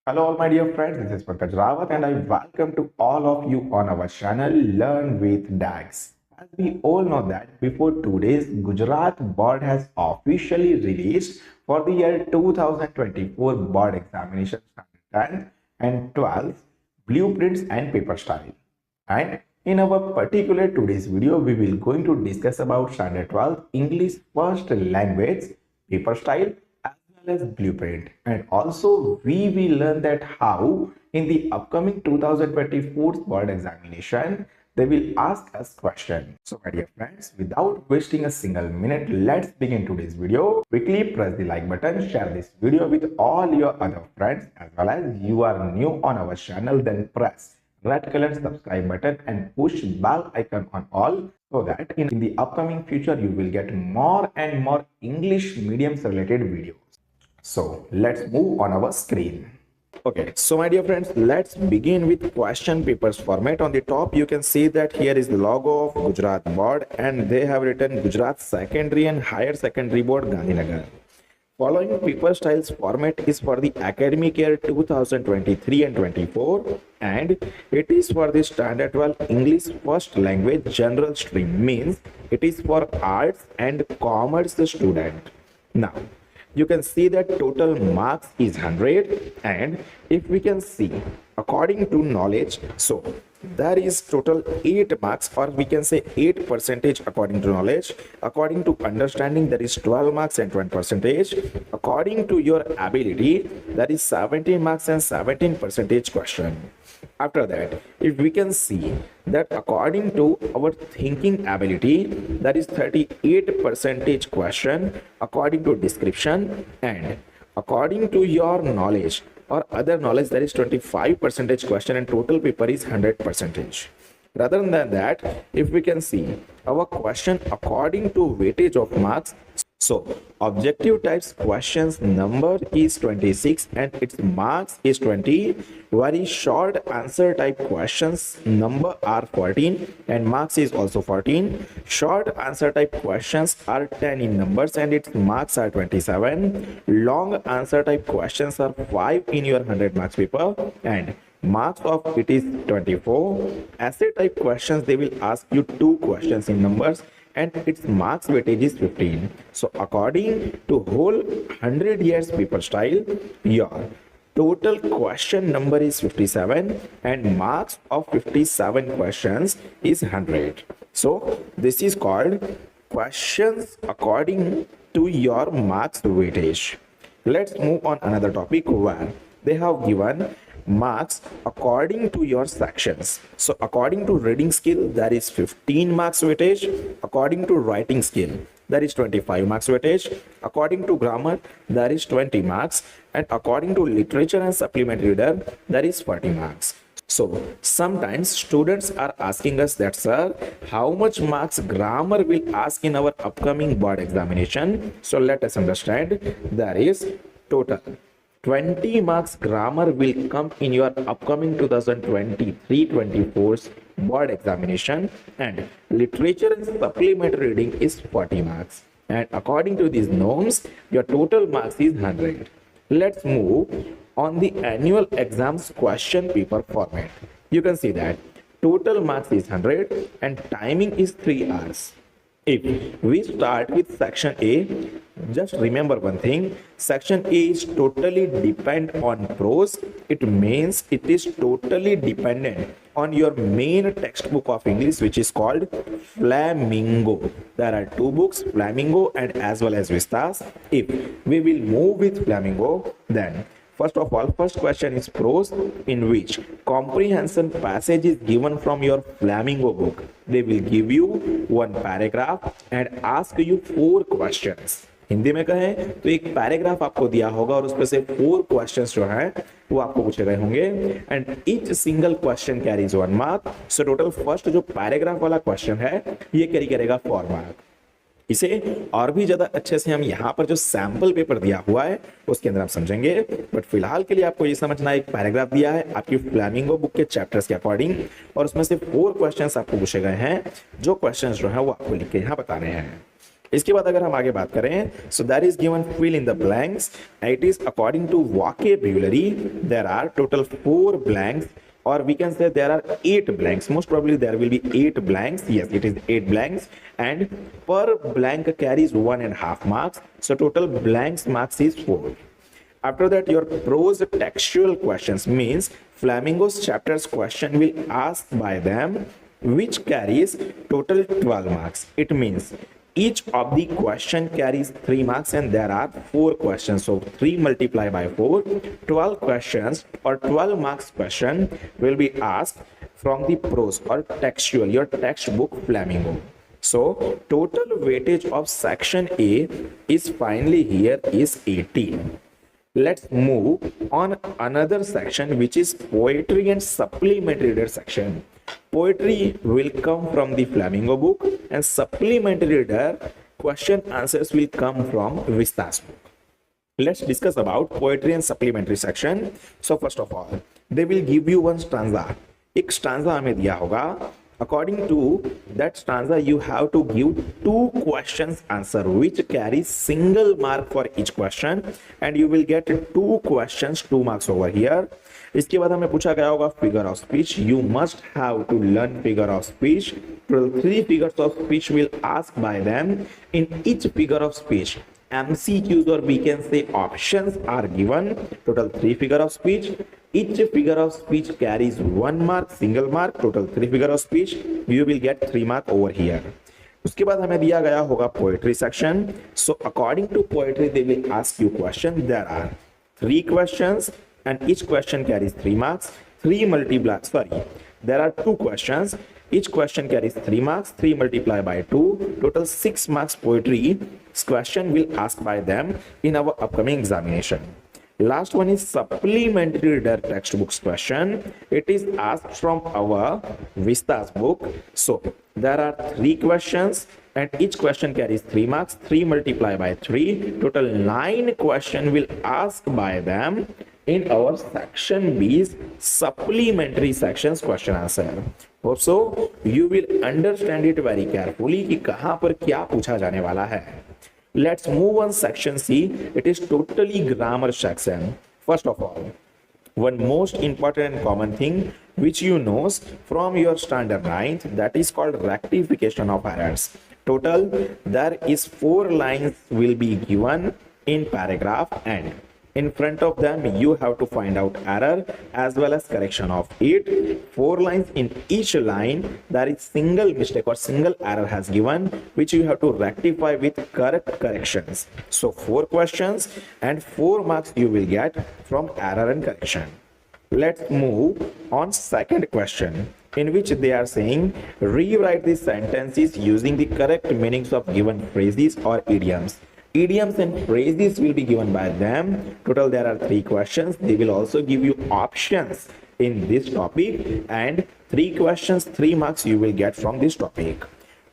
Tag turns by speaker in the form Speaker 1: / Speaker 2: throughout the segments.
Speaker 1: Hello, all my dear friends. This is Pankaj Rawat, and I welcome to all of you on our channel Learn with Dacks. As we all know that before 2 days, Gujarat board has officially released for the year 2024 board examination standard 10 and 12 blueprints and paper style. And in our particular today's video, we will going to discuss about standard 12 English first language paper style as blueprint, and also we will learn that how in the upcoming 2024 board examination they will ask us question. So my dear friends, without wasting a single minute, let's begin today's video. Quickly press the like button, share this video with all your other friends, as well as you are new on our channel, then press red color subscribe button and push bell icon on all, so that in the upcoming future you will get more and more English mediums related videos. So let's move on our screen. Okay, so my dear friends, let's begin with question papers format. On the top you can see that here is the logo of Gujarat board, and they have written Gujarat Secondary and Higher Secondary Board, Gandhinagar. Following paper styles format is for the academic year 2023 and 24, and it is for the standard 12 English first language general stream, means it is for arts and commerce student. Now you can see that total marks is 100, and if we can see according to knowledge, so there is total 8 marks, or we can say 8% according to knowledge. According to understanding, there is 12 marks and 20%. According to your ability, there is 17 marks and 17% question. After that, if we can see that according to our thinking ability, that is 38% question according to description, and according to your knowledge or other knowledge, there is 25% question, and total paper is 100%. Rather than that, if we can see our question according to weightage of marks, so objective types questions number is 26 and its marks is 20. Very short answer type questions number are 14 and marks is also 14. Short answer type questions are 10 in numbers and its marks are 27. Long answer type questions are 5 in your 100 marks paper, and marks of it is 24. Essay type questions, they will ask you 2 questions in numbers and its marks weightage is 15. So according to whole 100 years paper style, your total question number is 57 and marks of 57 questions is 100. So this is called questions according to your marks weightage. Let's move on another topic where they have given marks according to your sections. So according to reading skill, there is 15 marks weightage. According to writing skill, there is 25 marks weightage. According to grammar, there is 20 marks, and according to literature and supplementary reader, there is 40 marks. So sometimes students are asking us that, sir, how much marks grammar will ask in our upcoming board examination? So let us understand. There is total 20 marks grammar will come in your upcoming 2023-24 board examination, and literature and supplementary reading is 40 marks. And according to these norms, your total marks is 100. Let's move on the annual exams question paper format. You can see that total marks is 100 and timing is 3 hours. If we start with section A, just remember one thing, section A is totally depend on prose. It means it is totally dependent on your main textbook of English, which is called Flamingo. There are 2 books, Flamingo and as well as Vistas. If we will move with Flamingo, then first of all, first question is prose, in which comprehension passage is given from your Flamingo book. They will give you 1 paragraph and ask you 4 questions. Hindi में कहें तो एक paragraph आपको दिया होगा और उसमें से 4 क्वेश्चंस जो हैं वो आपको पूछे गए होंगे, and each single question carries 1 mark. So total first जो पैराग्राफ वाला क्वेश्चन है ये कैरी करेगा 4 मार्क. इसे और भी ज्यादा अच्छे से हम यहाँ पर जो सैंपल पेपर दिया हुआ है उसके अंदर आप समझेंगे, बट फिलहाल के लिए आपको ये समझना, एक पैराग्राफ दिया है आपकी फ्लैमिंगो बुक के चैप्टर्स के अकॉर्डिंग और उसमें से 4 क्वेश्चंस आपको पूछे गए हैं. जो क्वेश्चंस जो है वो आपको लिख के यहाँ बता रहे हैं. इसके बाद अगर हम आगे बात करें, so that is given fill in the blanks. It is according to vocabulary. There are total 4 blanks, or we can say there are 8 blanks. Most probably there will be 8 blanks. Yes, it is 8 blanks, and per blank carries 1.5 marks. So total blanks marks is 4. After that, your prose textual questions means Flamingo's chapters question will ask by them, which carries total 12 marks. It means each of the question carries 3 marks, and there are 4 questions. So 3 multiplied by 4, 12 questions or 12 marks question will be asked from the prose or textual, your textbook Flamingo. So total weightage of section A is finally here is 18. Let's move on another section, which is poetry and supplementary reader section. Poetry will come from the Flamingo book, and supplementary reader question answers will come from Vista's book. Let's discuss about poetry and supplementary section. So first of all, they will give you one stanza. एक stanza हमें दिया होगा. According to that stanza, you have to give 2 questions answer, which carries single mark for each question, and you will get 2 questions, 2 marks over here. इसके बाद हमें पूछा गया होगा figure of speech. You must have to learn figure of speech. 3 figures of speech will ask by them. In each figure of speech, MCQs, or we can say options, are given. Total 3 figure of speech. Each figure of speech carries 1 mark, single mark. Total 3 figure of speech. You will get 3 mark over here. उसके बाद हमें दिया गया होगा poetry section. So according to poetry, they will ask you question. There are 3 questions, and each question carries 3 marks. There are 2 questions. Each question carries 3 marks. 3 multiplied by 2. Total 6 marks poetry question will ask by them in our upcoming examination. Last one is supplementary reader textbooks question. It is asked from our Vista's book. So there are 3 questions, and each question carries 3 marks. 3 multiplied by 3. Total 9 question will ask by them in our section B's supplementary sections question answer. So you will understand it very carefully कि कहां पर क्या पूछा जाने वाला है. Let's move on section C. It is totally grammar section. First of all, one most important and common thing which you know from your standard 9th, that is called rectification of errors. Total, there is 4 lines will be given in paragraph, and in front of them you have to find out error as well as correction of it. 4 lines. In each line there is single mistake or single error has given, which you have to rectify with correct corrections. So 4 questions and 4 marks you will get from error and correction. Let's move on second question, in which they are saying rewrite the sentences using the correct meanings of given phrases or idioms. Idioms and phrases will be given by them. Total there are 3 questions. They will also give you options in this topic, and 3 questions, 3 marks you will get from this topic.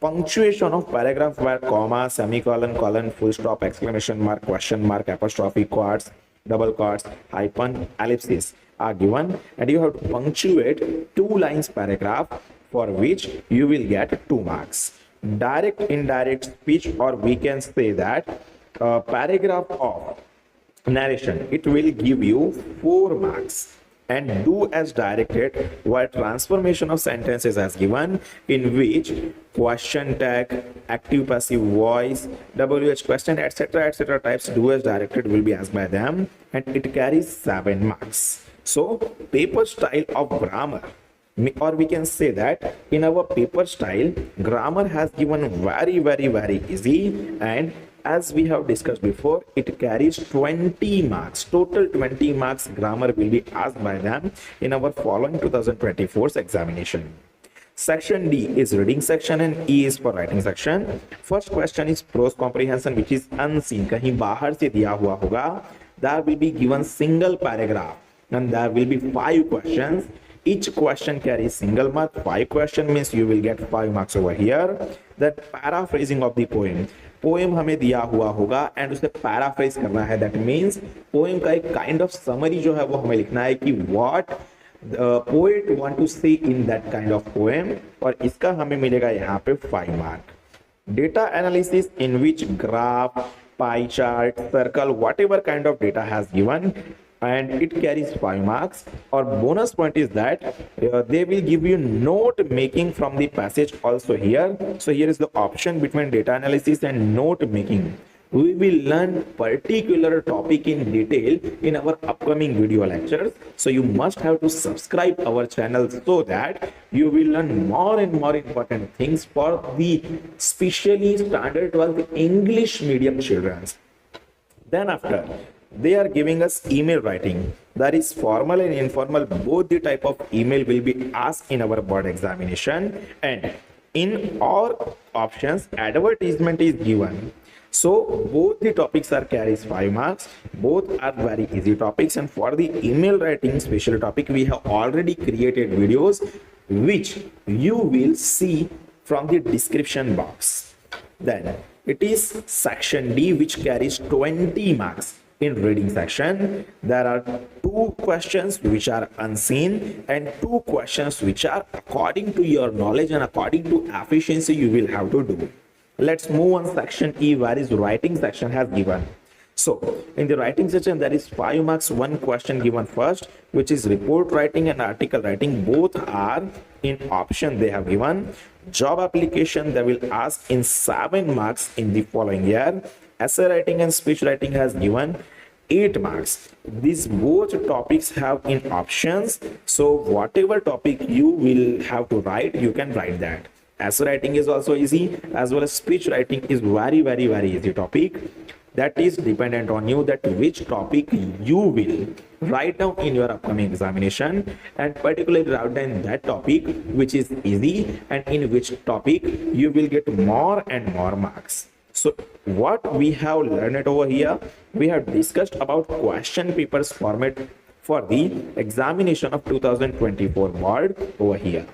Speaker 1: Punctuation of paragraph where comma, semicolon, colon, full stop, exclamation mark, question mark, apostrophe, quotes, double quotes, hyphen, ellipsis are given, and you have to punctuate 2 lines paragraph, for which you will get 2 marks. Direct indirect speech, or we can say that paragraph of narration, it will give you 4 marks. And do as directed, where transformation of sentences as given, in which question tag, active passive voice, WH question, etc types do as directed will be asked by them, and it carries 7 marks. So paper style of grammar, or we can say that in our paper style, grammar has given very easy, and as we have discussed before, it carries 20 marks. Total 20 marks grammar will be asked by them in our following 2024's examination. Section D is reading section, and E is for writing section. First question is prose comprehension, which is unseen, कहीं बाहर से दिया हुआ होगा. There will be given single paragraph, and there will be 5 questions. Each question carries single mark. 5 question means you will get 5 marks over here. That paraphrasing of the poem, poem हमें दिया हुआ होगा एंड उसे paraphrase करना है. That means poem का एक kind of summary जो है वो हमें लिखना है कि व्हाट पोएट वांट टू से in that kind of poem, और इसका हमें मिलेगा यहाँ पे 5 mark. Data analysis, in which graph, pie chart, circle, whatever kind of data has given, and it carries 5 marks. Or bonus point is that they will give you note making from the passage also here. So here is the option between data analysis and note making. We will learn particular topic in detail in our upcoming video lectures. So you must have to subscribe our channel so that you will learn more and more important things for the specially standard 12 English medium children. Then after, they are giving us email writing. That is formal and informal. Both the type of email will be asked in our board examination. And in all options, advertisement is given. So both the topics are carries 5 marks. Both are very easy topics. And for the email writing special topic, we have already created videos which you will see from the description box. Then it is section D, which carries 20 marks. In reading section, there are 2 questions which are unseen and 2 questions which are according to your knowledge and according to efficiency you will have to do. Let's move on section E, where is writing section has given. So in the writing section, there is 5 marks, 1 question given first, which is report writing and article writing. Both are in option they have given. Job application, they will ask in 7 marks in the following year. Essay writing and speech writing has given 8 marks. These both topics have in options. So whatever topic you will have to write, you can write that. Essay writing is also easy, as well as speech writing is very easy topic. That is dependent on you, that which topic you will write down in your upcoming examination, and particularly write down that topic which is easy and in which topic you will get more and more marks. So what we have learned over here, we have discussed about question papers format for the examination of 2024 board over here.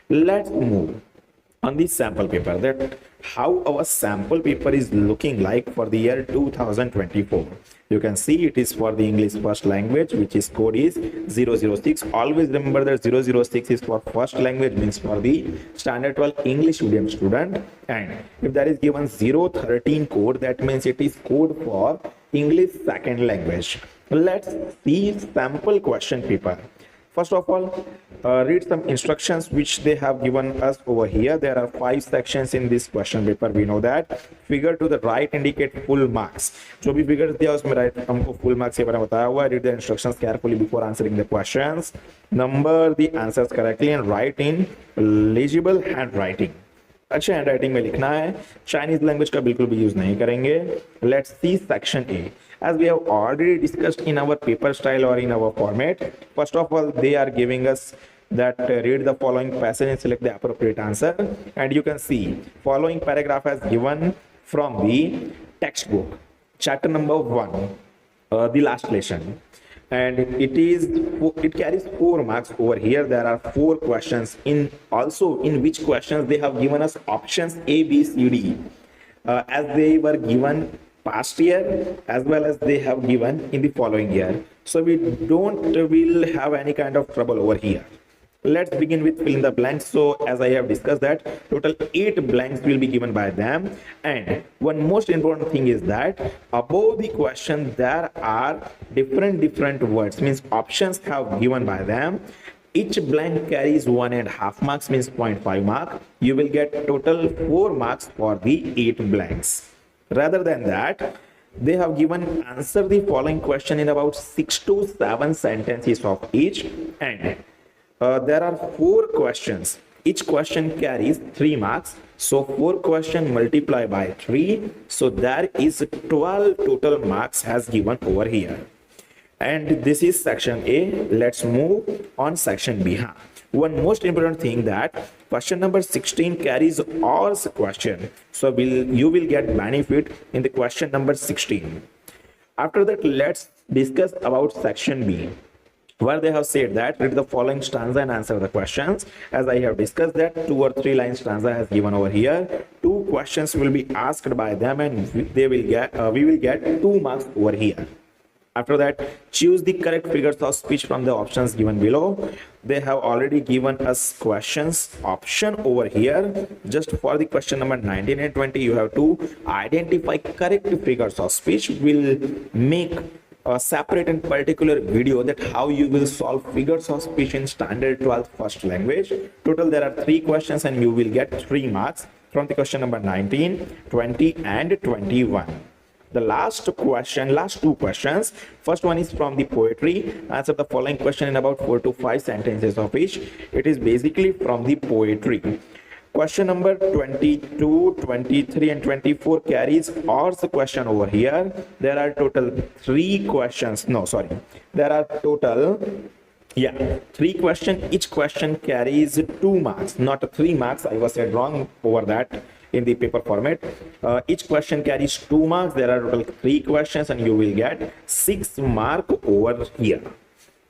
Speaker 1: Let's move on the sample paper, that how our sample paper is looking like for the year 2024. You can see it is for the English first language, which is code is 006. Always remember that 006 is for first language, means for the standard 12 English medium student. And if there is given 013 code, that means it is code for English second language. Let's see sample question paper. First of all, read some instructions which they have given us over here. There are 5 sections in this question paper. We know that. Figure to the right indicate full marks. जो भी figures दिया उसमें right हमको full marks के बारे में बताया हुआ है. Read the instructions carefully before answering the questions. Number the answers correctly and write in legible handwriting. अच्छे हैंडराइटिंग में लिखना है. चाइनीज लैंग्वेज का बिल्कुल भी यूज नहीं करेंगे. Let's see section A. As we have already discussed in our paper style or in our format, first of all, they are giving us that read the following passage and select the appropriate answer. And you can see following paragraph has given from the textbook, chapter number 1, the last lesson. And it carries 4 marks over here. There are 4 questions in which questions they have given us options A, B, C, D, as they were given past year as well as they have given in the following year. So we will have any kind of trouble over here. Let's begin with fill in the blanks. So as I have discussed that total 8 blanks will be given by them. And one most important thing is that above the question there are different words, means options have given by them. Each blank carries 1.5 marks, means 0.5 mark. You will get total 4 marks for the 8 blanks. Rather than that, they have given answer the following question in about 6 to 7 sentences of each. And there are 4 questions. Each question carries 3 marks. So 4 questions multiplied by 3. So there is 12 total marks has given over here. And this is section A. Let's move on section B. One most important thing that question number 16 carries all question. So you will get benefit in the question number 16. After that, let's discuss about section B, where they have said that read the following stanza and answer the questions. As I have discussed that 2 or 3 line stanza has given over here. 2 questions will be asked by them and we will get 2 marks over here. After that, choose the correct figures of speech from the options given below. They have already given us questions option over here. Just for the question number 19 and 20, you have to identify correct figures of speech. We'll make a separate and particular video that how you will solve figures of speech in standard 12th first language. Total there are 3 questions and you will get 3 marks from the question number 19, 20 and 21. The last two questions. First one is from the poetry. Answer the following question in about 4 to 5 sentences of each. It is basically from the poetry. Question number 22, 23 and 24 carries or the question over here. There are total 3 questions. No, sorry. There are total 3 questions. Each question carries 2 marks, not 3 marks. I was said wrong over that in the paper format. Each question carries 2 marks. There are total 3 questions and you will get 6 marks over here.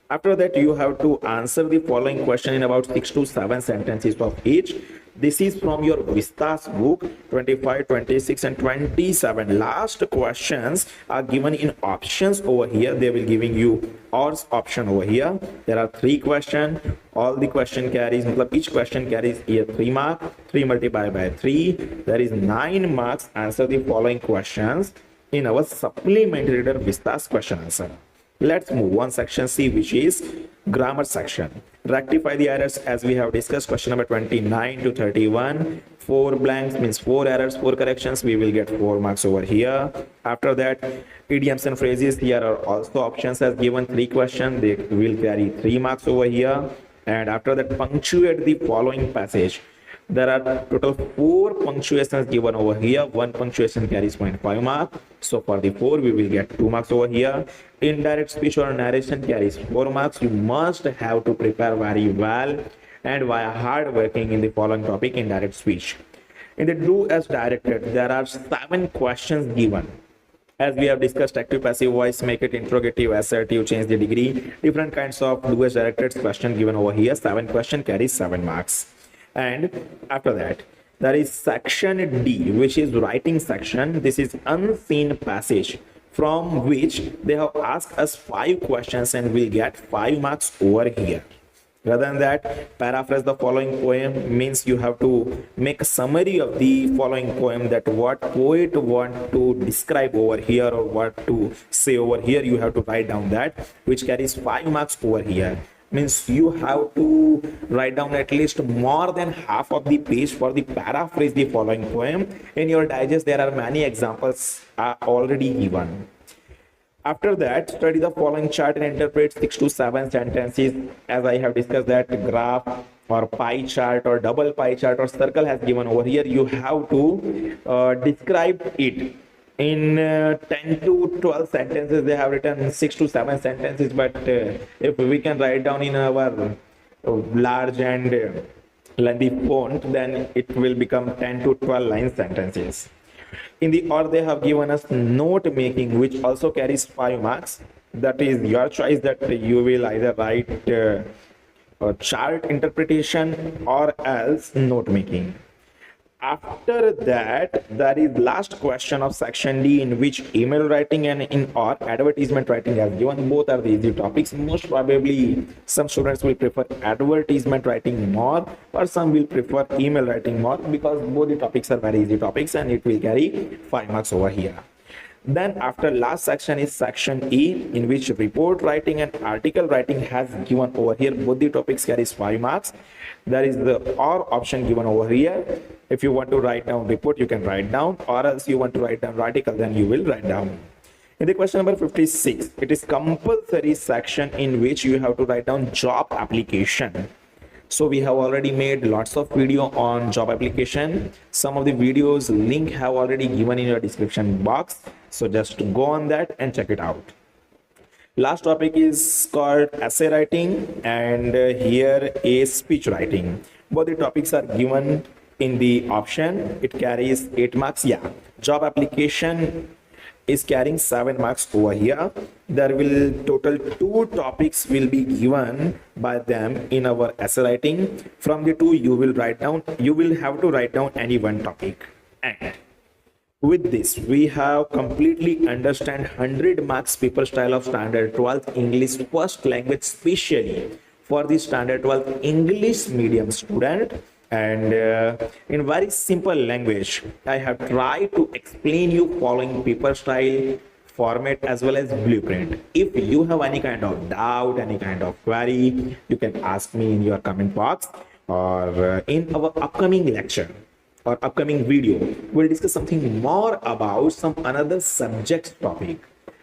Speaker 1: After that, you have to answer the following question in about 6 to 7 sentences of each. This is from your Vistas book 25, 26 and 27. Last questions are given in options over here. They will giving you or option over here. There are 3 questions. All the question carries, each question carries here 3 marks. 3 multiplied by 3. There is 9 marks. Answer the following questions in our supplementary reader Vistas question answer. Let's move on section C, which is grammar section. Rectify the errors as we have discussed. Question number 29 to 31. 4 blanks means 4 errors, 4 corrections. We will get 4 marks over here. After that, idioms and phrases. Here are also options as given 3 questions. They will carry 3 marks over here. And after that, punctuate the following passage. There are total 4 punctuations given over here. 1 punctuation carries 0.5 mark. So for the 4, we will get 2 marks over here. Indirect speech or narration carries 4 marks. You must have to prepare very well and via hard working in the following topic, indirect speech. In the do as directed, there are 7 questions given. As we have discussed, active passive voice, make it interrogative, assertive, change the degree. Different kinds of do as directed question given over here. 7 question carries 7 marks. And after that, there is section D, which is writing section. This is unseen passage, from which they have asked us 5 questions and we'll get 5 marks over here. Rather than that, paraphrase the following poem means you have to make a summary of the following poem, that what poet want to describe over here or what to say over here. You have to write down that, which carries 5 marks over here. Means you have to write down at least more than half of the page for the paraphrase the following poem. In your digest, there are many examples are already given. After that, study the following chart and interpret 6 to 7 sentences. As I have discussed, that graph or pie chart or double pie chart or circle has given over here. You have to describe it in 10 to 12 sentences. They have written 6 to 7 sentences, but if we can write down in our large and lengthy font, then it will become 10 to 12 line sentences. In the or they have given us note making, which also carries 5 marks. That is your choice, that you will either write chart interpretation or else note making. After that, there is last question of section D, in which email writing and in or advertisement writing has given. Both are the easy topics. Most probably some students will prefer advertisement writing more, or some will prefer email writing more, because both the topics are very easy topics and it will carry 5 marks over here. Then after last section is section E, in which report writing and article writing has given over here. Both the topics carries 5 marks. There is the or option given over here. If you want to write down report, you can write down, or else you want to write down article, then you will write down. In the question number 56, it is compulsory section in which you have to write down job application. So we have already made lots of video on job application. Some of the videos link have already given in your description box. So just go on that and check it out. Last topic is called essay writing, and here is speech writing. Both the topics are given in the option. It carries 8 marks. Job application is carrying 7 marks over here. There will total 2 topics will be given by them in our essay writing. From the 2 you will write down, you will have to write down any one topic. And With this, we have completely understand 100 marks paper style of standard 12th English first language, specially for the standard 12th English medium student. And in very simple language, I have tried to explain you following paper style format as well as blueprint. If you have any kind of doubt, any kind of query, you can ask me in your comment box, or in our upcoming lecture or upcoming video, we'll discuss something more about some another subject topic,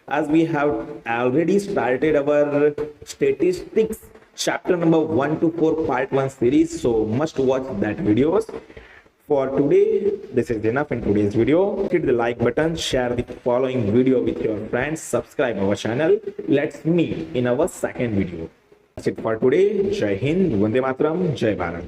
Speaker 1: as we have already started our statistics chapter number 1 to 4 part 1 series, so must watch that videos. For today, this is enough in today's video. Hit the like button, share the following video with your friends, subscribe our channel. Let's meet in our second video. That's it for today. Jai Hind, Vande Mataram, Jai Bharat.